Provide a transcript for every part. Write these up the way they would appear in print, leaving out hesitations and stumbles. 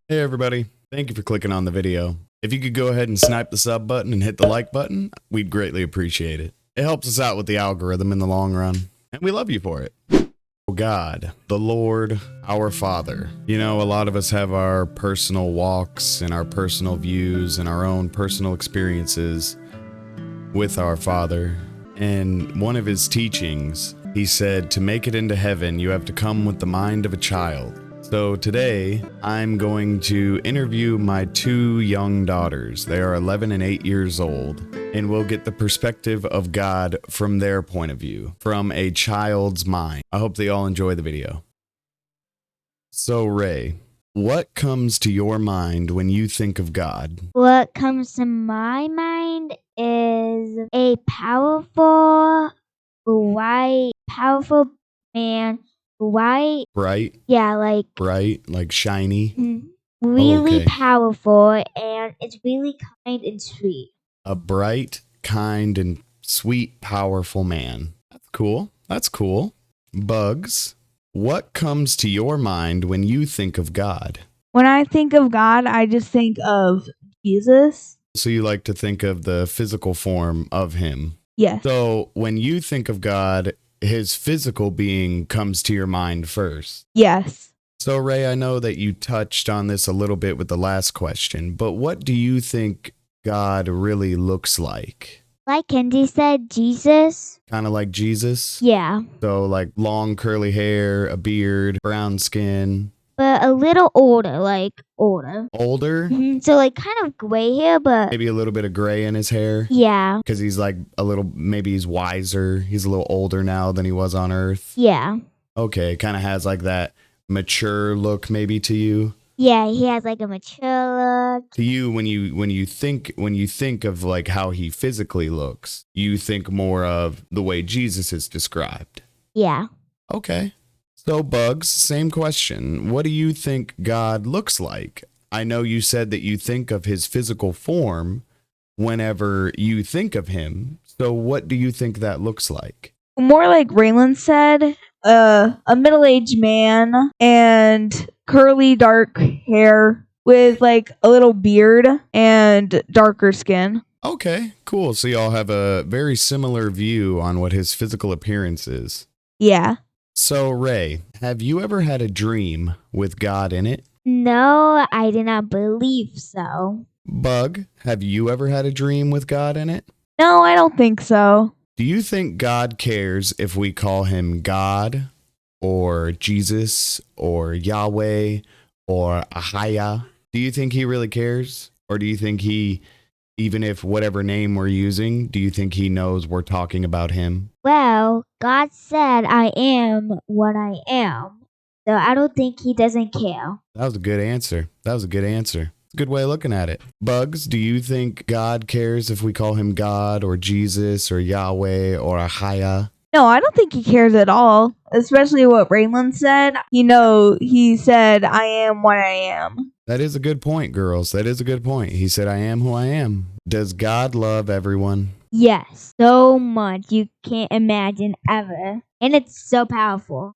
Hey everybody, thank you for clicking on the video. If you could go ahead and snipe the sub button and hit the like button, we'd greatly appreciate it. It helps us out with the algorithm in the long run, and we love you for it. Oh God, the Lord, our Father. You know, a lot of us have our personal walks and our personal views and our own personal experiences with our Father. And one of his teachings, he said, to make it into heaven, you have to come with the mind of a child. So today, I'm going to interview my two young daughters. They are 11 and 8 years old, and we'll get the perspective of God from their point of view, from a child's mind. I hope they all enjoy the video. So Ray, what comes to your mind when you think of God? What comes to my mind is a powerful man. White. Bright? Yeah, like Bright, like shiny? really Okay. powerful, and it's really kind and sweet. A bright, kind, and sweet, powerful man. That's cool. That's cool. Bugs, what comes to your mind when you think of God? When I think of God, I just think of Jesus. So you like to think of the physical form of him. Yes. So when you think of God, his physical being comes to your mind first. Yes. So Ray, I know that you touched on this a little bit with the last question, but what do you think God really looks like? Like Kenzie said, Jesus. Kind of like Jesus? Yeah, So like long curly hair, a beard, brown skin. but a little older, like older. Older? So like kind of gray hair, but Maybe a little bit of gray in his hair? yeah, Because he's like a little, maybe he's wiser. He's a little older now than he was on Earth. yeah. Okay, kind of has like that mature look maybe to you. Yeah, he has like a mature look. To you, when you think of like how he physically looks, you think more of the way Jesus is described. Yeah. Okay. So Bugs, same question. What do you think God looks like? I know you said that you think of his physical form whenever you think of him. So what do you think that looks like? More like Raylan said, a middle-aged man and curly dark hair with like a little beard and darker skin. Okay, cool. So y'all have a very similar view on what his physical appearance is. Yeah. So Ray, have you ever had a dream with God in it? No, I did not believe so. Bug, have you ever had a dream with God in it? No, I don't think so. Do you think God cares if we call him God or Jesus or Yahweh or Ahaya? Do you think he really cares? Or do you think he, even if whatever name we're using, do you think he knows we're talking about him? Well, God said I am what I am. So I don't think he doesn't care. That was a good answer. That was a good answer. Good way of looking at it. Bugs, do you think God cares if we call him God or Jesus or Yahweh or Ahaya? No, I don't think he cares at all. Especially what Raylan said. He said, I am what I am. That is a good point, girls. That is a good point. He said, I am who I am. Does God love everyone? Yes, so much you can't imagine ever. And it's so powerful.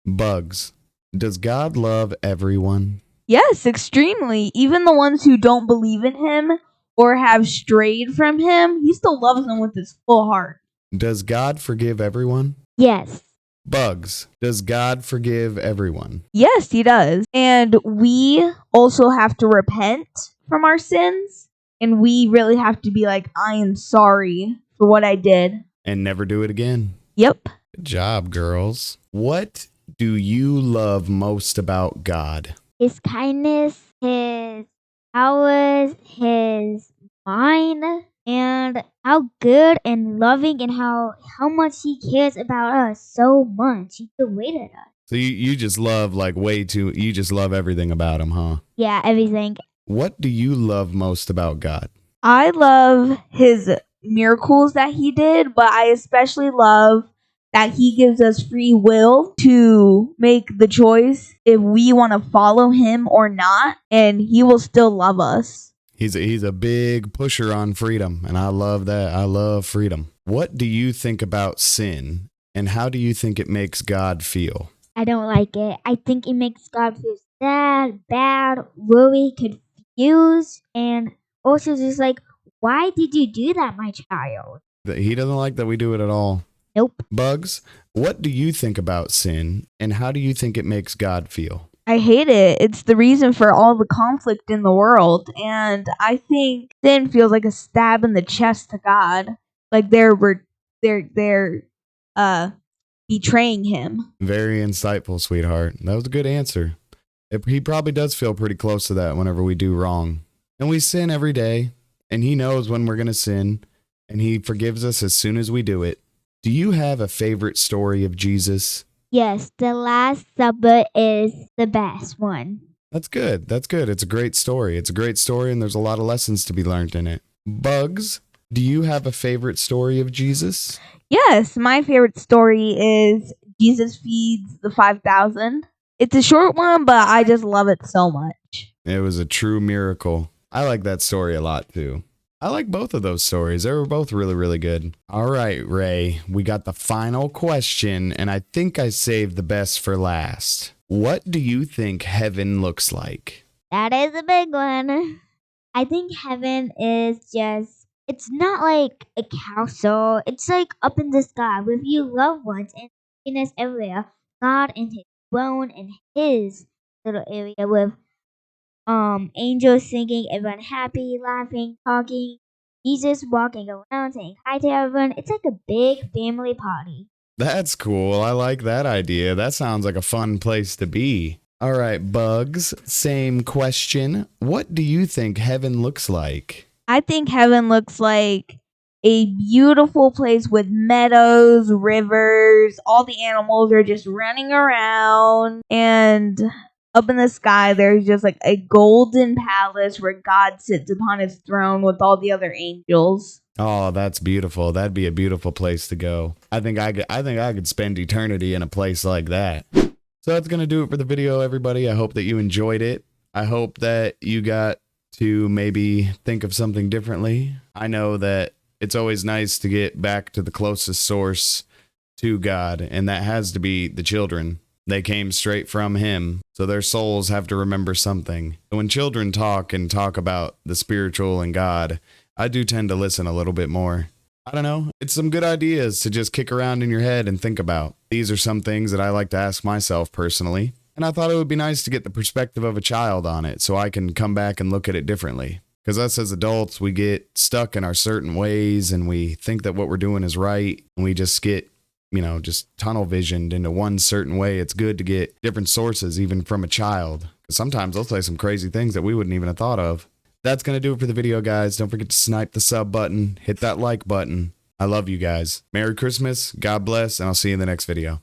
Bugs, does God love everyone? Yes, extremely. Even the ones who don't believe in him or have strayed from him, he still loves them with his full heart. Does God forgive everyone? Yes. Bugs, does God forgive everyone? Yes, he does. And we also have to repent from our sins. And we really have to be like, I am sorry for what I did. And never do it again. Yep. Good job, girls. What do you love most about God? His kindness, his powers, his mind, and how good and loving and how much he cares about us so much. He created us. So you just love you just love everything about him, huh? Yeah, everything. What do you love most about God? I love his miracles that he did, but I especially love that he gives us free will to make the choice if we want to follow him or not, and he will still love us. He's a big pusher on freedom, and I love that. I love freedom. What do you think about sin, and how do you think it makes God feel? I don't like it. I think it makes God feel sad, bad, worried, confused, and also just like, why did you do that, my child? That he doesn't like that we do it at all. Nope. Bugs, what do you think about sin, and how do you think it makes God feel? I hate it. It's the reason for all the conflict in the world. And I think sin feels like a stab in the chest to God. Like they're betraying him. Very insightful, sweetheart. That was a good answer. He probably does feel pretty close to that whenever we do wrong. And we sin every day, and he knows when we're going to sin, and he forgives us as soon as we do it. Do you have a favorite story of Jesus? Yes, the Last Supper is the best one. That's good. That's good. It's a great story. It's a great story, and there's a lot of lessons to be learned in it. Bugs, do you have a favorite story of Jesus? Yes, my favorite story is Jesus feeds the 5,000. It's a short one, but I just love it so much. It was a true miracle. I like that story a lot, too. I like both of those stories. They were both really, really good. All right, Ray, we got the final question, and I think I saved the best for last. What do you think heaven looks like? That is a big one. I think heaven is just, it's not like a castle. It's like up in the sky with your loved ones and happiness everywhere. God in his throne and his little area with angels singing, everyone happy, laughing, talking, Jesus walking around saying hi to everyone. It's like a big family party. That's cool. I like that idea. That sounds like a fun place to be. All right, Bugs, same question. What do you think heaven looks like? I think heaven looks like a beautiful place with meadows, rivers, all the animals are just running around, and up in the sky there's just like a golden palace where God sits upon his throne with all the other angels. Oh, that's beautiful. That'd be a beautiful place to go. I think I could spend eternity in a place like that. So that's going to do it for the video, everybody. I hope that you enjoyed it. I hope that you got to maybe think of something differently. I know that it's always nice to get back to the closest source to God, and that has to be the children. They came straight from him, so their souls have to remember something. When children talk about the spiritual and God, I do tend to listen a little bit more. I don't know. It's some good ideas to just kick around in your head and think about. These are some things that I like to ask myself personally, and I thought it would be nice to get the perspective of a child on it so I can come back and look at it differently. Because us as adults, we get stuck in our certain ways and we think that what we're doing is right, and we just get just tunnel visioned into one certain way. It's good to get different sources, even from a child. Because sometimes they'll say some crazy things that we wouldn't even have thought of. That's going to do it for the video, guys. Don't forget to snipe the sub button, hit that like button. I love you guys. Merry Christmas, God bless, and I'll see you in the next video.